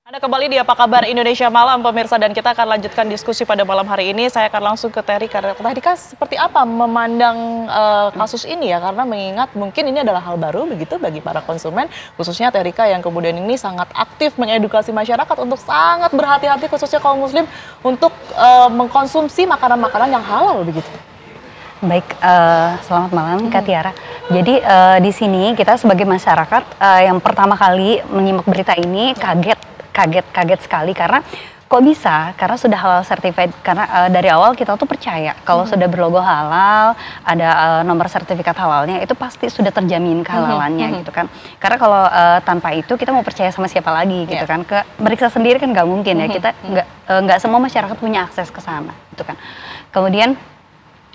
Anda kembali di Apa Kabar Indonesia Malam, pemirsa, dan kita akan lanjutkan diskusi pada malam hari ini. Saya akan langsung ke Terry. Tadi seperti apa memandang kasus ini ya, karena mengingat mungkin ini adalah hal baru begitu bagi para konsumen, khususnya Terika yang kemudian ini sangat aktif mengedukasi masyarakat untuk sangat berhati-hati, khususnya kaum muslim, untuk mengkonsumsi makanan-makanan yang halal begitu. Baik, selamat malam Kak Tiara. Jadi di sini kita sebagai masyarakat yang pertama kali menyimak berita ini kaget sekali karena kok bisa? Karena sudah halal certified. Karena dari awal kita tuh percaya kalau sudah berlogo halal, ada nomor sertifikat halalnya, itu pasti sudah terjamin kehalalannya gitu kan. Karena kalau tanpa itu kita mau percaya sama siapa lagi gitu kan? Meriksa sendiri kan nggak mungkin ya. Kita nggak semua masyarakat punya akses ke sana gitu kan. Kemudian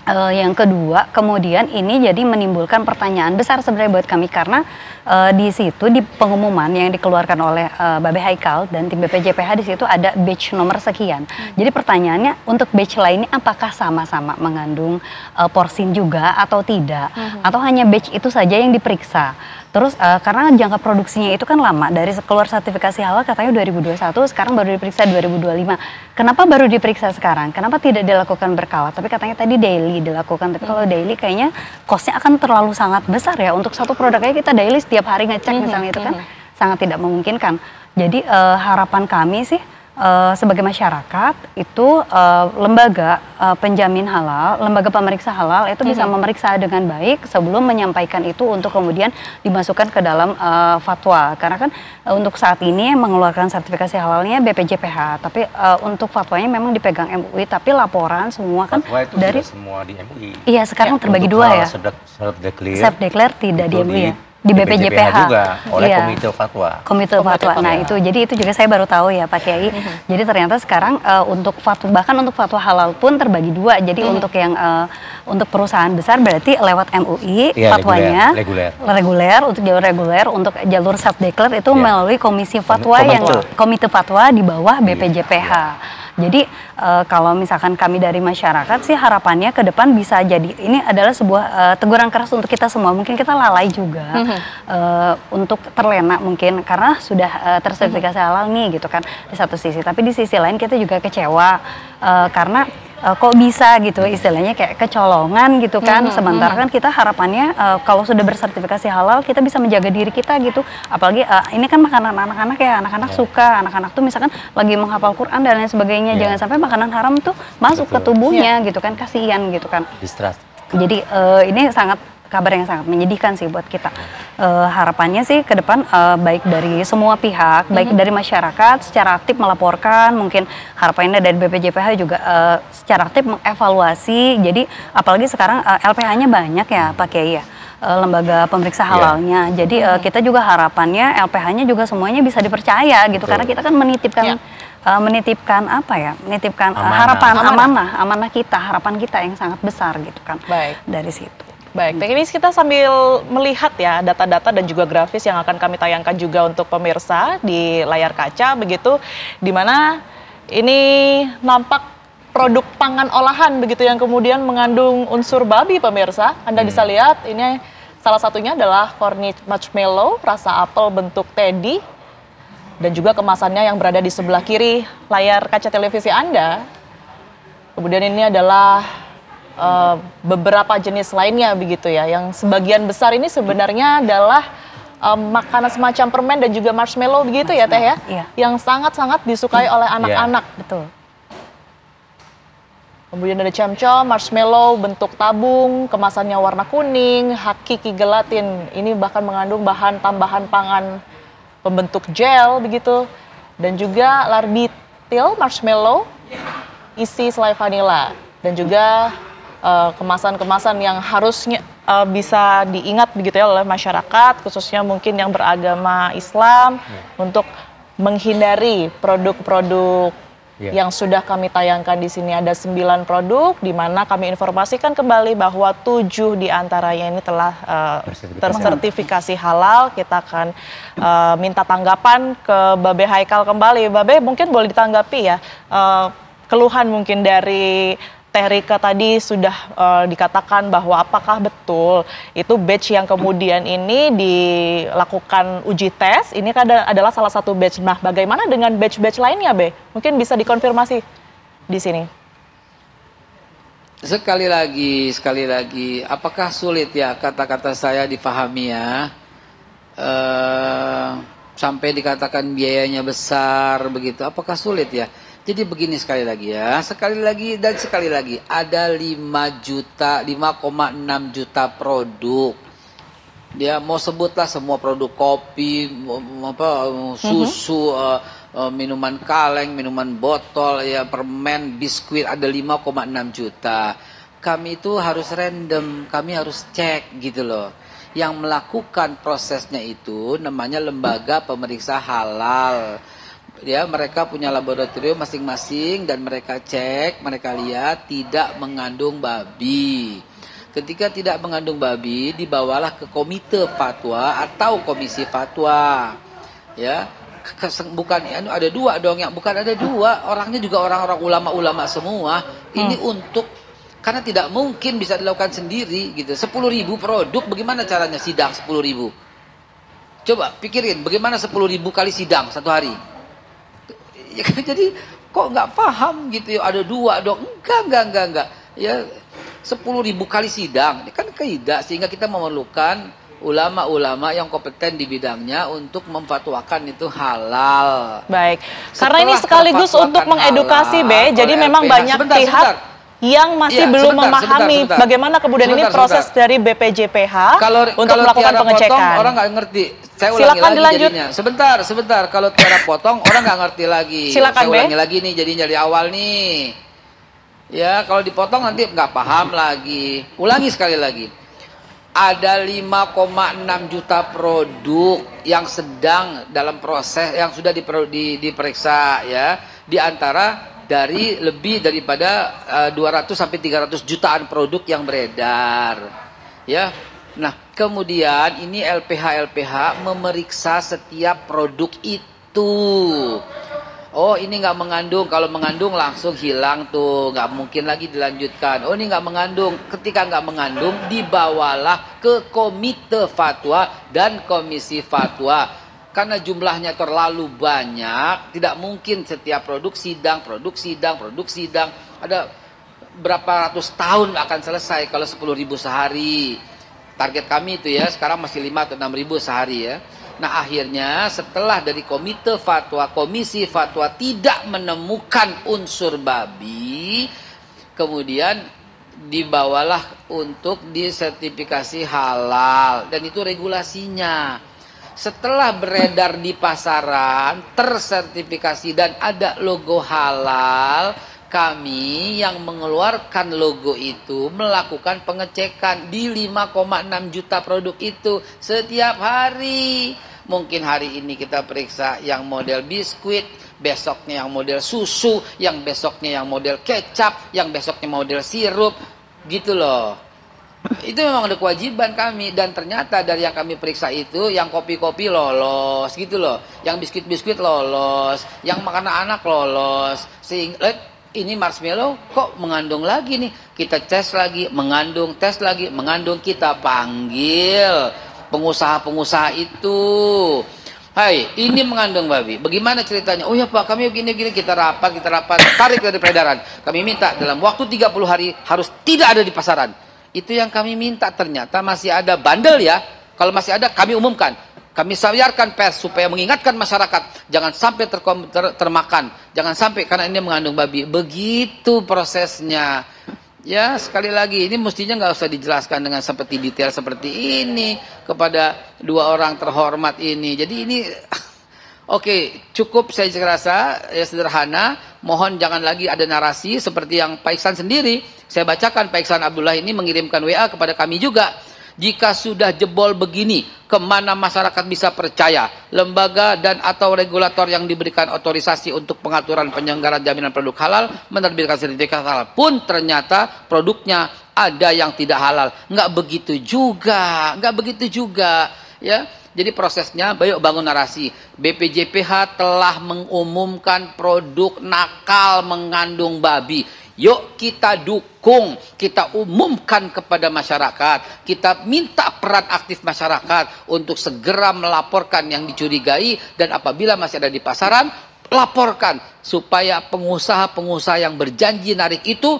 yang kedua, kemudian ini jadi menimbulkan pertanyaan besar sebenarnya buat kami karena di situ di pengumuman yang dikeluarkan oleh Babe Haikal dan tim BPJPH di situ ada batch nomor sekian. Jadi pertanyaannya untuk batch lainnya apakah sama-sama mengandung porsin juga atau tidak? Atau hanya batch itu saja yang diperiksa? Terus karena jangka produksinya itu kan lama, dari keluar sertifikasi halal katanya 2021, sekarang baru diperiksa 2025. Kenapa baru diperiksa sekarang? Kenapa tidak dilakukan berkala? Tapi katanya tadi daily dilakukan, tapi kalau daily kayaknya costnya akan terlalu sangat besar ya. Untuk satu produknya kita daily setiap hari ngecek misalnya itu kan sangat tidak memungkinkan. Jadi harapan kami sih sebagai masyarakat itu lembaga penjamin halal, lembaga pemeriksa halal itu bisa memeriksa dengan baik sebelum menyampaikan itu untuk kemudian dimasukkan ke dalam fatwa. Karena kan untuk saat ini mengeluarkan sertifikasi halalnya BPJPH, tapi untuk fatwanya memang dipegang MUI, tapi laporan semua kan fatwa itu dari semua di MUI. Iya, sekarang terbagi dua ya. Self declare tidak di MUI ya. Di BPJPH juga oleh Komite Fatwa. Komite Fatwa. Nah itu jadi itu juga saya baru tahu ya Pak Kiai. Jadi ternyata sekarang untuk fatwa, bahkan untuk fatwa halal pun terbagi dua. Jadi untuk yang untuk perusahaan besar berarti lewat MUI fatwanya reguler untuk jalur reguler, untuk jalur self declare itu melalui komisi fatwa yang Komite Fatwa di bawah BPJPH. Jadi kalau misalkan kami dari masyarakat sih harapannya ke depan bisa jadi ini adalah sebuah teguran keras untuk kita semua. Mungkin kita lalai juga untuk terlena mungkin karena sudah tersertifikasi halal nih gitu kan di satu sisi. Tapi di sisi lain kita juga kecewa karena kok bisa gitu istilahnya kayak kecolongan gitu kan. Sementara kan kita harapannya kalau sudah bersertifikasi halal kita bisa menjaga diri kita gitu. Apalagi ini kan makanan anak-anak ya, anak-anak suka, anak-anak tuh misalkan lagi menghafal Quran dan lain sebagainya. Jangan sampai makanan haram tuh masuk ke tubuhnya gitu kan, kasihan gitu kan. Jadi ini kabar yang sangat menyedihkan sih buat kita. Harapannya sih ke depan baik dari semua pihak, baik dari masyarakat secara aktif melaporkan, mungkin harapannya dari BPJPH juga secara aktif mengevaluasi. Jadi apalagi sekarang LPH-nya banyak ya Pak Kiai ya, lembaga pemeriksa halalnya. Jadi kita juga harapannya LPH-nya juga semuanya bisa dipercaya gitu. Karena kita kan menitipkan apa ya, menitipkan amanah kita, harapan kita yang sangat besar gitu kan. Dari situ. Baik, ini kita sambil melihat ya data-data dan juga grafis yang akan kami tayangkan juga untuk pemirsa di layar kaca begitu, di mana ini nampak produk pangan olahan begitu yang kemudian mengandung unsur babi pemirsa. Anda bisa lihat ini salah satunya adalah cornish marshmallow rasa apel bentuk teddy dan juga kemasannya yang berada di sebelah kiri layar kaca televisi Anda. Kemudian ini adalah beberapa jenis lainnya begitu ya, yang sebagian besar ini sebenarnya adalah makanan semacam permen dan juga marshmallow begitu ya Teh ya, yang sangat-sangat disukai oleh anak-anak. Betul. Kemudian ada cemcom, marshmallow bentuk tabung, kemasannya warna kuning, hakiki gelatin, ini bahkan mengandung bahan tambahan pangan pembentuk gel begitu, dan juga larbitil marshmallow isi selai vanila, dan juga kemasan-kemasan yang harusnya bisa diingat begitu ya oleh masyarakat, khususnya mungkin yang beragama Islam, untuk menghindari produk-produk yang sudah kami tayangkan di sini. Ada 9 produk, di mana kami informasikan kembali bahwa 7 diantaranya ini telah tersertifikasi halal. Kita akan minta tanggapan ke Babe Haikal kembali. Babe, mungkin boleh ditanggapi ya keluhan mungkin dari Teh Rika tadi sudah dikatakan bahwa apakah betul itu batch yang kemudian ini dilakukan uji tes, ini adalah salah satu batch. Nah, bagaimana dengan batch-batch lainnya, Be? Mungkin bisa dikonfirmasi di sini. Sekali lagi, apakah sulit ya kata-kata saya dipahami ya? Sampai dikatakan biayanya besar begitu, apakah sulit ya? Jadi begini sekali lagi, ada 5,6 juta produk. Dia mau sebutlah semua produk kopi, susu, minuman kaleng, minuman botol, ya permen, biskuit, ada 5,6 juta. Kami itu harus random, kami harus cek gitu loh. Yang melakukan prosesnya itu namanya lembaga pemeriksa halal. Ya, mereka punya laboratorium masing-masing dan mereka cek, mereka lihat tidak mengandung babi. Ketika tidak mengandung babi, dibawalah ke komite fatwa atau komisi fatwa. Ya, bukan ada dua dong, yang bukan ada dua, orangnya juga orang-orang ulama-ulama semua. Ini untuk, karena tidak mungkin bisa dilakukan sendiri gitu. 10.000 produk, bagaimana caranya sidang 10.000? Coba pikirin, bagaimana 10.000 kali sidang satu hari? Ya, jadi kok nggak paham gitu ya, ada dua dong, enggak ya, 10.000 kali sidang ini kan kaidah, sehingga kita memerlukan ulama-ulama yang kompeten di bidangnya untuk memfatwakan itu halal. Baik, karena ini sekaligus untuk mengedukasi halal, jadi memang banyak pihak yang masih belum memahami bagaimana kemudian ini proses dari BPJPH untuk melakukan pengecekan. Potong, orang nggak ngerti. Saya silakan ulangi lagi jadinya. Sebentar. Kalau Tiara potong, orang nggak ngerti lagi. Silakan, saya ulangi lagi nih, jadinya dari awal nih. Ya, kalau dipotong nanti nggak paham lagi. Ulangi sekali lagi. Ada 5,6 juta produk yang sedang dalam proses, yang sudah diperiksa ya. Di antara dari lebih daripada 200 sampai 300 jutaan produk yang beredar. Ya. Nah, kemudian ini LPH memeriksa setiap produk itu. Oh, ini nggak mengandung. Kalau mengandung langsung hilang tuh, nggak mungkin lagi dilanjutkan. Oh, ini nggak mengandung. Ketika nggak mengandung, dibawalah ke komite fatwa dan komisi fatwa. Karena jumlahnya terlalu banyak, tidak mungkin setiap produk sidang. Ada berapa ratus tahun akan selesai kalau 10.000 sehari. Target kami itu ya, sekarang masih 5 atau 6.000 sehari ya. Nah, akhirnya setelah dari komite fatwa, komisi fatwa tidak menemukan unsur babi, kemudian dibawalah untuk disertifikasi halal. Dan itu regulasinya. Setelah beredar di pasaran, tersertifikasi dan ada logo halal, kami yang mengeluarkan logo itu melakukan pengecekan di 5,6 juta produk itu setiap hari. Mungkin hari ini kita periksa yang model biskuit, besoknya yang model susu, yang besoknya yang model kecap, yang besoknya model sirup, gitu loh. Itu memang ada kewajiban kami, dan ternyata dari yang kami periksa itu yang kopi-kopi lolos gitu loh, yang biskuit-biskuit lolos, yang makanan anak lolos. Sehingga ini marshmallow kok mengandung lagi nih, kita tes lagi, mengandung, tes lagi, mengandung, kita panggil pengusaha-pengusaha itu. Hai, ini mengandung babi, bagaimana ceritanya? Oh ya Pak, kami gini-gini, kita rapat, tarik dari peredaran. Kami minta dalam waktu 30 hari harus tidak ada di pasaran. Itu yang kami minta, ternyata masih ada bandel ya. Kalau masih ada, kami umumkan. Kami sayarkan pers supaya mengingatkan masyarakat jangan sampai termakan, jangan sampai karena ini mengandung babi. Begitu prosesnya. Ya, sekali lagi ini mestinya nggak usah dijelaskan dengan seperti detail seperti ini kepada dua orang terhormat ini. Jadi ini oke, cukup saya rasa ya, sederhana. Mohon jangan lagi ada narasi seperti yang Pak Iksan sendiri. Saya bacakan, Pak Iksan Abdullah ini mengirimkan WA kepada kami juga. Jika sudah jebol begini, kemana masyarakat bisa percaya? Lembaga dan atau regulator yang diberikan otorisasi untuk pengaturan penyelenggaraan jaminan produk halal menerbitkan sertifikat halal pun ternyata produknya ada yang tidak halal. Nggak begitu juga, ya. Jadi prosesnya, baik bangun narasi. BPJPH telah mengumumkan produk nakal mengandung babi Yuk kita dukung, kita umumkan kepada masyarakat, kita minta peran aktif masyarakat untuk segera melaporkan yang dicurigai, dan apabila masih ada di pasaran, laporkan supaya pengusaha-pengusaha yang berjanji narik itu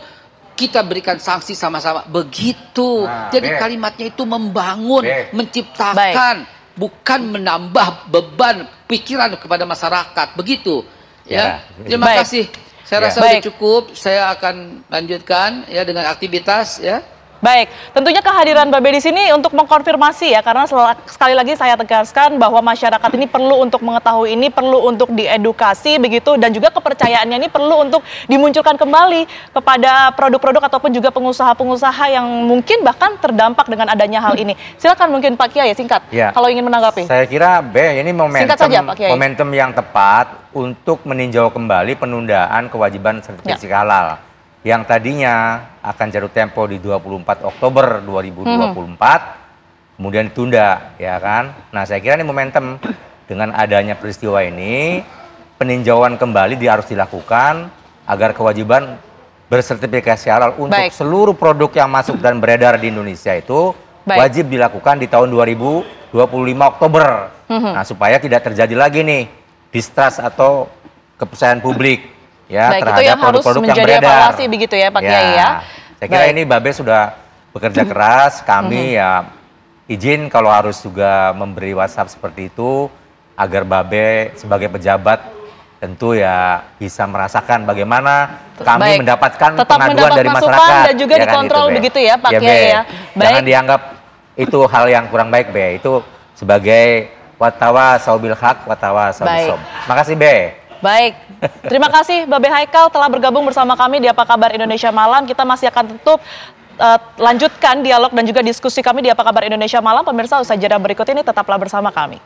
kita berikan sanksi sama-sama. Begitu. Jadi kalimatnya itu membangun, menciptakan, bukan menambah beban pikiran kepada masyarakat. Begitu. Ya. Terima kasih. Saya rasa sudah cukup. Saya akan lanjutkan ya dengan aktivitas ya. Baik, tentunya kehadiran Mbak Be di sini untuk mengkonfirmasi ya, karena sekali lagi saya tegaskan bahwa masyarakat ini perlu untuk mengetahui ini, perlu untuk diedukasi begitu, dan juga kepercayaannya ini perlu untuk dimunculkan kembali kepada produk-produk ataupun juga pengusaha-pengusaha yang mungkin bahkan terdampak dengan adanya hal ini. Silakan mungkin Pak Kiai singkat, kalau ingin menanggapi. Saya kira ini momentum, saja, Pak Kiai. momentum yang tepat untuk meninjau kembali penundaan kewajiban sertifikasi halal. Yang tadinya akan jatuh tempo di 24 Oktober 2024, kemudian ditunda, ya kan? Nah, saya kira ini momentum dengan adanya peristiwa ini, peninjauan kembali harus dilakukan agar kewajiban bersertifikasi halal untuk seluruh produk yang masuk dan beredar di Indonesia itu wajib dilakukan di tahun 2025 Oktober. Nah, supaya tidak terjadi lagi nih distrust atau kepercayaan publik. Ya, itu yang harus menjadi evaluasi begitu ya Pak Kiai ya. Saya kira ini Babe sudah bekerja keras, kami ya izin kalau harus juga memberi WhatsApp seperti itu agar Babe sebagai pejabat tentu ya bisa merasakan bagaimana kami mendapatkan pengaduan dari masyarakat dan juga dikontrol gitu, begitu ya Pak Kiai ya. Jangan dianggap itu hal yang kurang baik Be, itu sebagai watawa saubil haq, watawa saubil sob. Makasih Be. Baik, terima kasih Babe Haikal telah bergabung bersama kami di Apa Kabar Indonesia Malam. Kita masih akan tutup lanjutkan dialog dan juga diskusi kami di Apa Kabar Indonesia Malam. Pemirsa, usai jeda berikut ini tetaplah bersama kami.